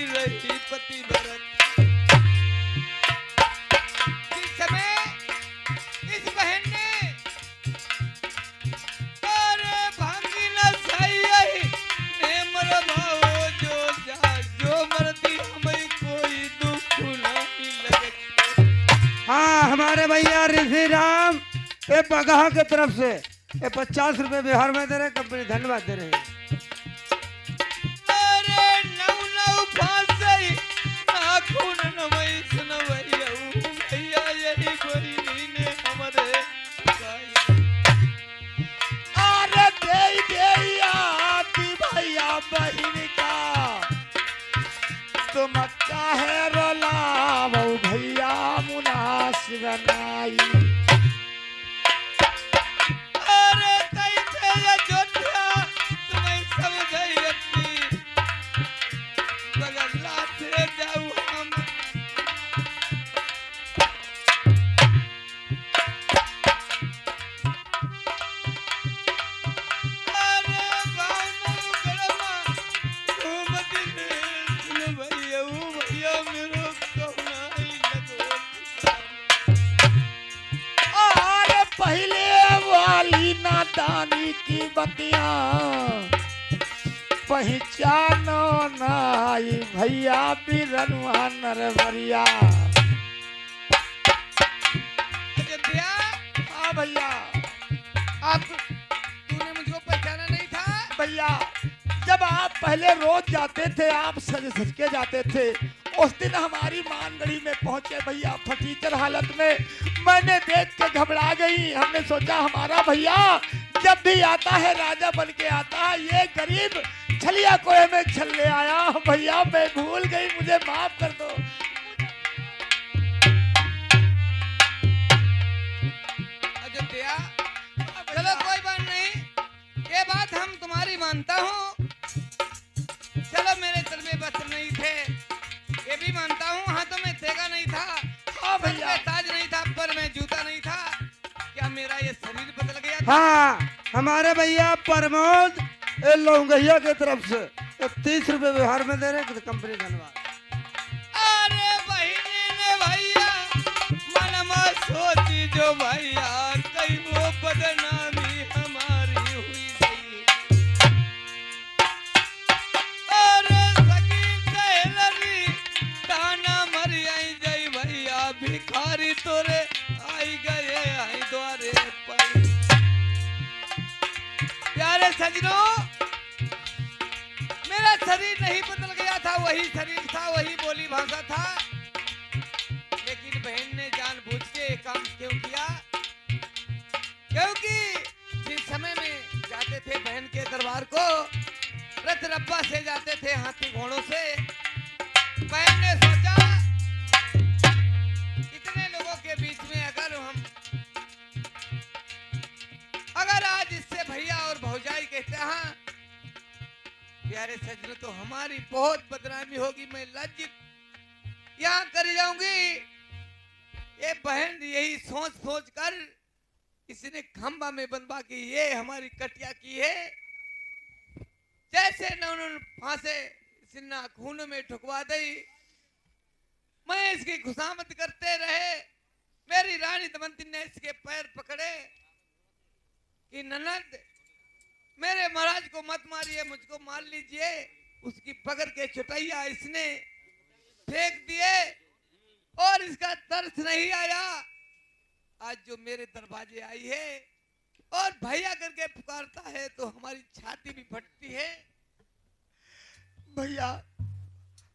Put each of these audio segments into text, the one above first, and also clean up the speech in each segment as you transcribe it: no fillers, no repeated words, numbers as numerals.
रही पति भरत। इस समय इस बहन ने अरे भांगी न सही ने मर भावो जो मरती हमें कोई दुख नहीं लगे। हाँ हमारे भैया ऋषि राम ये पगहा की तरफ से ये 50 रुपए बिहार में दे रहे, कंपनी धन्यवाद दे रहे हैं। अरे नौ नौ फांसी नाखून नवई सुनवई भैया यही कोई नीने हमारे अरे दे भैया बहन का तुम काहे रोलावो भैया मुनासिब नाई। अरे कैसे ये जोटिया तुम्हें समझाई अपनी बगला से जाऊं हम। अरे गाँव में गरमा घूमती ने सुन भैया मेरो कहना ही लगो। और पहले वाली नादानी की बतियां पहचानो नाई भैया बिरनुआ नरवरिया। अयोध्या हाँ भैया। आप तूने मुझको पहचाना नहीं था। भैया जब आप पहले रोज जाते थे, आप सज सज के जाते थे, उस दिन हमारी मानगढ़ी में पहुंचे भैया फटीचर हालत में। मैंने देख के घबरा गई। हमने सोचा हमारा भैया जब भी आता है राजा बन के आता है, ये गरीब छलिया कोए में छलने आया। भैया मैं भूल गई, मुझे माफ कर दो। अयोध्या चलो कोई बात नहीं, ये बात हम तुम्हारी मानता हूँ। चलो मेरे सर में वस्त्र नहीं थे ये भी मानता हूँ, हाथों में तेगा नहीं था, हाँ सर भैया। में ताज नहीं था, पर में जूता नहीं था। क्या मेरा ये शरीर बदल गया था? हाँ हमारे भैया प्रमोद ये लौंगैया की तरफ से 30 रुपए बिहार में दे रहे हैं, कंपनी धन्यवाद। अरे बहिनी ने भैया मन में सोची जो भैया कहीं वो बदनामी हमारी हुई गई। अरे सगी सहेलरी ताना मरी आई जई भैया भिखारी तोरे आई गए आई द्वारे पर। प्यारे सजनों मेरा शरीर नहीं बदल गया था, वही शरीर था, वही बोली भाषा था। लेकिन बहन ने जानबूझ के ये काम क्यों किया? क्योंकि जिस समय में जाते थे बहन के दरबार को, रथ रब्बा से जाते थे हाथी घोड़ों से, बहन ने सोचा इतने लोगों के बीच में अगर आज इससे भैया और भौजाई कहते हैं प्यारे सजनों तो हमारी बहुत बदनामी होगी, मैं लज्जित यहाँ कर जाऊंगी। ये बहन यही सोच सोच कर इसने खंबा में बनवा की ये हमारी कटिया की है। जैसे न फांसे सिन्ना खून में ठुकवा दी, मैं इसकी खुशामद करते रहे। मेरी रानी दमयंती ने इसके पैर पकड़े कि ननद मेरे महाराज को मत मारिए, मुझको मार लीजिए। उसकी पकड़ के चुटैया इसने फेंक दिए और इसका तरस नहीं आया। आज जो मेरे दरवाजे आई है और भैया करके पुकारता है तो हमारी छाती भी फटती है। भैया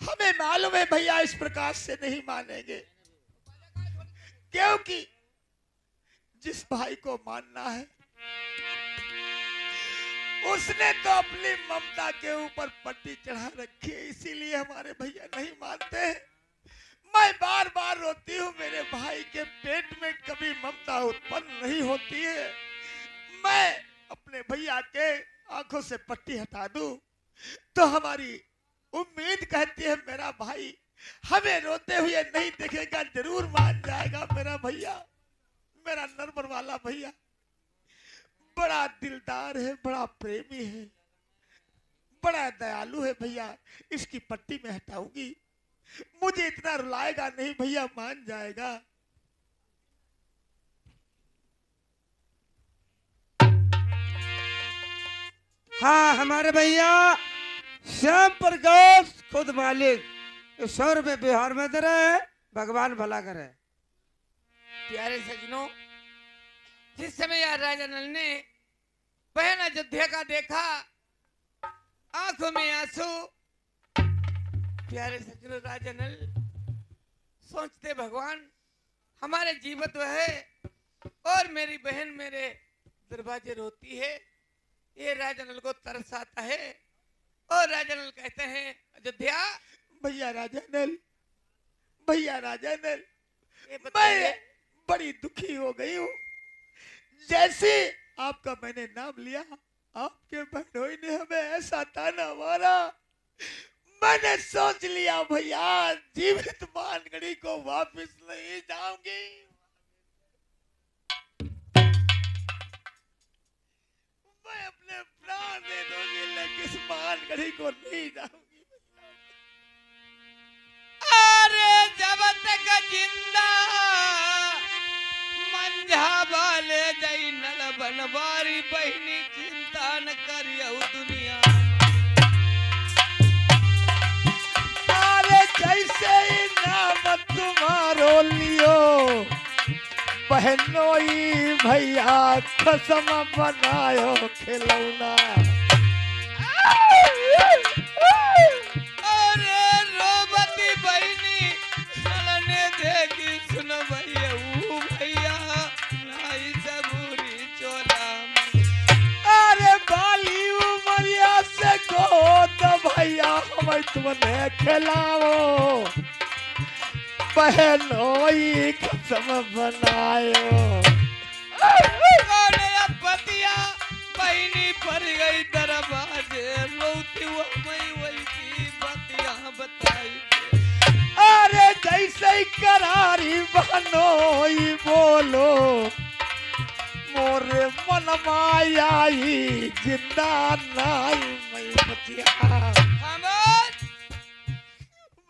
हमें मालूम है भैया इस प्रकार से नहीं मानेंगे, क्योंकि जिस भाई को मानना है उसने तो अपनी ममता के ऊपर पट्टी चढ़ा रखी है, इसीलिए हमारे भैया नहीं मानते हैं। मैं बार बार रोती हूँ, मेरे भाई के पेट में कभी ममता उत्पन्न नहीं होती है। मैं अपने भैया के आंखों से पट्टी हटा दूं तो हमारी उम्मीद कहती है मेरा भाई हमें रोते हुए नहीं देखेगा, जरूर मान जाएगा। मेरा भैया, मेरा नरबर वाला भैया बड़ा दिलदार है, बड़ा प्रेमी है, बड़ा दयालु है भैया, इसकी पट्टी में हटाऊंगी। मुझे इतना रुलाएगा नहीं भैया, मान जाएगा। हाँ हमारे भैया श्याम प्रकाश खुद मालिक 100 रुपए बिहार में दे रहे हैं, भगवान भला करे। प्यारे सजनों, जिस समय यार राजा नल ने बहन अयोध्या का देखा, आंखों में आंसू। प्यारे सजनों, राजा नल सोचते भगवान हमारे जीवित है और मेरी बहन मेरे दरवाजे रोती है। ये राजा नल को तरस आता है और राजा नल कहते हैं अयोध्या। भैया राजा नल, भैया राजा नल, ये मैं बताइए, बड़ी दुखी हो गई हूँ। जैसे आपका मैंने नाम लिया, आपके बहनोई ने हमें ऐसा ताना मारा, मैंने सोच लिया भैया जीवित मानगढ़ी को वापस नहीं जाऊंगी। मैं अपने प्राण दे दूंगी लेकिन इस मानगढ़ी को नहीं जाऊंगी। अरे जब तक जिंदा मंझा वाले जई नल बनवारी बहनी चिंता न करियो दुनिया। अरे जैसे ही नाम तुम्हारो लियो बहनोई भैया कसम बनायो खिलौना। अरे रोबती बहनी नलने देखी सुन भैया ऊ भैया नाई सबूरी चोला। अरे बाली उमरिया से गोद भैया हम तुमने खिलाओ बहनोई कसम बनायो। पतिया बहनी पर गई दरवाजे रोती वही की बतिया बताई। अरे जैसे ही करारी बहनोई बोलो मोरे मन मायाई जिंदा नाई मैं बतिया। खामोश।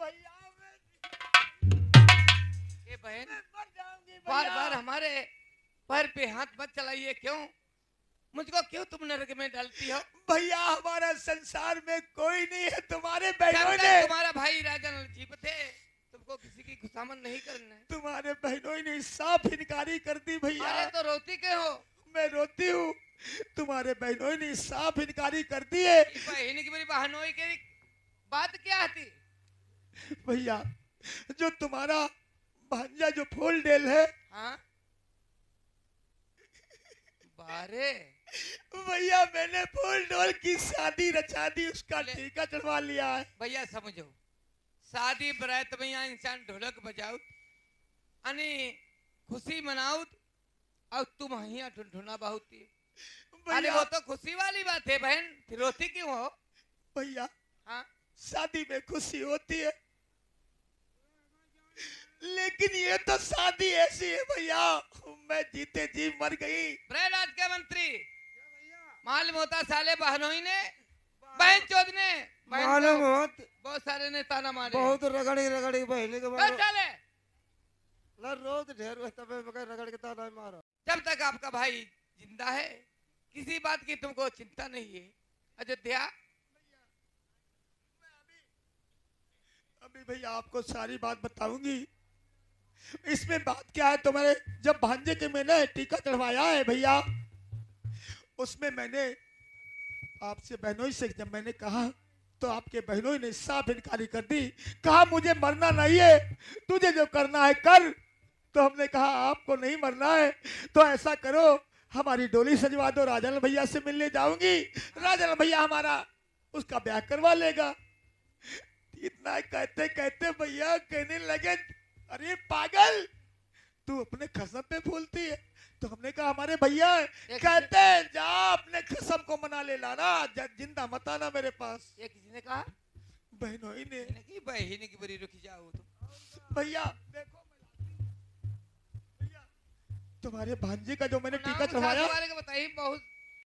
भैया ये बहन मैं मर जाऊंगी बार भैया। बार हमारे पैर पे हाथ मत चलाइए, क्यों मुझको क्यों तुम नरक में डालती हो? भैया हमारा संसार में कोई नहीं है, तुम्हारे जब बहनों तक ने तुम्हारा भाई राजा नलजीत थे तुमको किसी की खुशामद नहीं करना है। तुम्हारे बहनों ने साफ इनकारी कर दी भैया। अरे तो रोती क्यों हो? मैं रोती हूँ, तुम्हारे बहनों ने साफ इनकारी कर दी है। बहन की मेरी बहनोई की बात क्या आती? भैया जो तुम्हारा भांजा जो फूल डेल है, हाँ बारे भैया मैंने फूल डोल की शादी रचा दी, उसका ले। टीका चढ़वा लिया है। भैया समझो, शादी बरात में यहाँ इंसान ढोलक बजाओ अनि खुशी मनाओ और तुम यहाँ ढूंढना बहुत ही। अरे भैया वो तो खुशी वाली बात है बहन, फिर रोती क्यों हो? भैया हाँ शादी में खुशी होती है, लेकिन ये तो शादी ऐसी है भैया, मैं जीते जी मर गई। प्रहलाद के मंत्री मालूम होता साले बहनोई ने बहन चोद ने बहन मालूम को होत बहुत सारे ने ताना मारे। बहुत रगड़ी रगड़ी बहनी के बस मारो साले, ना रोज ढेर हुए तबे मगर रगड़ के ताना मारो। जब तक आपका भाई जिंदा है किसी बात की तुमको चिंता नहीं है। अयोध्या अभी भैया आपको सारी बात बताऊंगी। इसमें बात क्या है, तुम्हारे जब भांजे के मैंने टीका चढ़वाया है भैया, उसमें मैंने आपसे बहनोई से जब मैंने कहा तो आपके बहनोई ने साफ इनकारी कर दी, कहा मुझे मरना नहीं है, तुझे जो करना है कर। तो हमने कहा आपको नहीं मरना है तो ऐसा करो हमारी डोली सजवा दो, राजन भैया से मिलने जाऊंगी, राजन भैया हमारा उसका ब्याह करवा लेगा। इतना कहते कहते भैया कहने लगे अरे पागल तू अपने कसम पे भूलती है। तो हमने कहा हमारे भैया कहते हैं जा अपने कसम को मना ले लाना, जिंदा मत आना मेरे पास। ये किसी ने कहा? बहनोई ने। बहन की बड़ी रुक जाओ तुम। भैया देखो भैया तुम्हारे भांजे का जो मैंने टीका नाम चढ़वाया, साथ वाले को बताइए, बहुत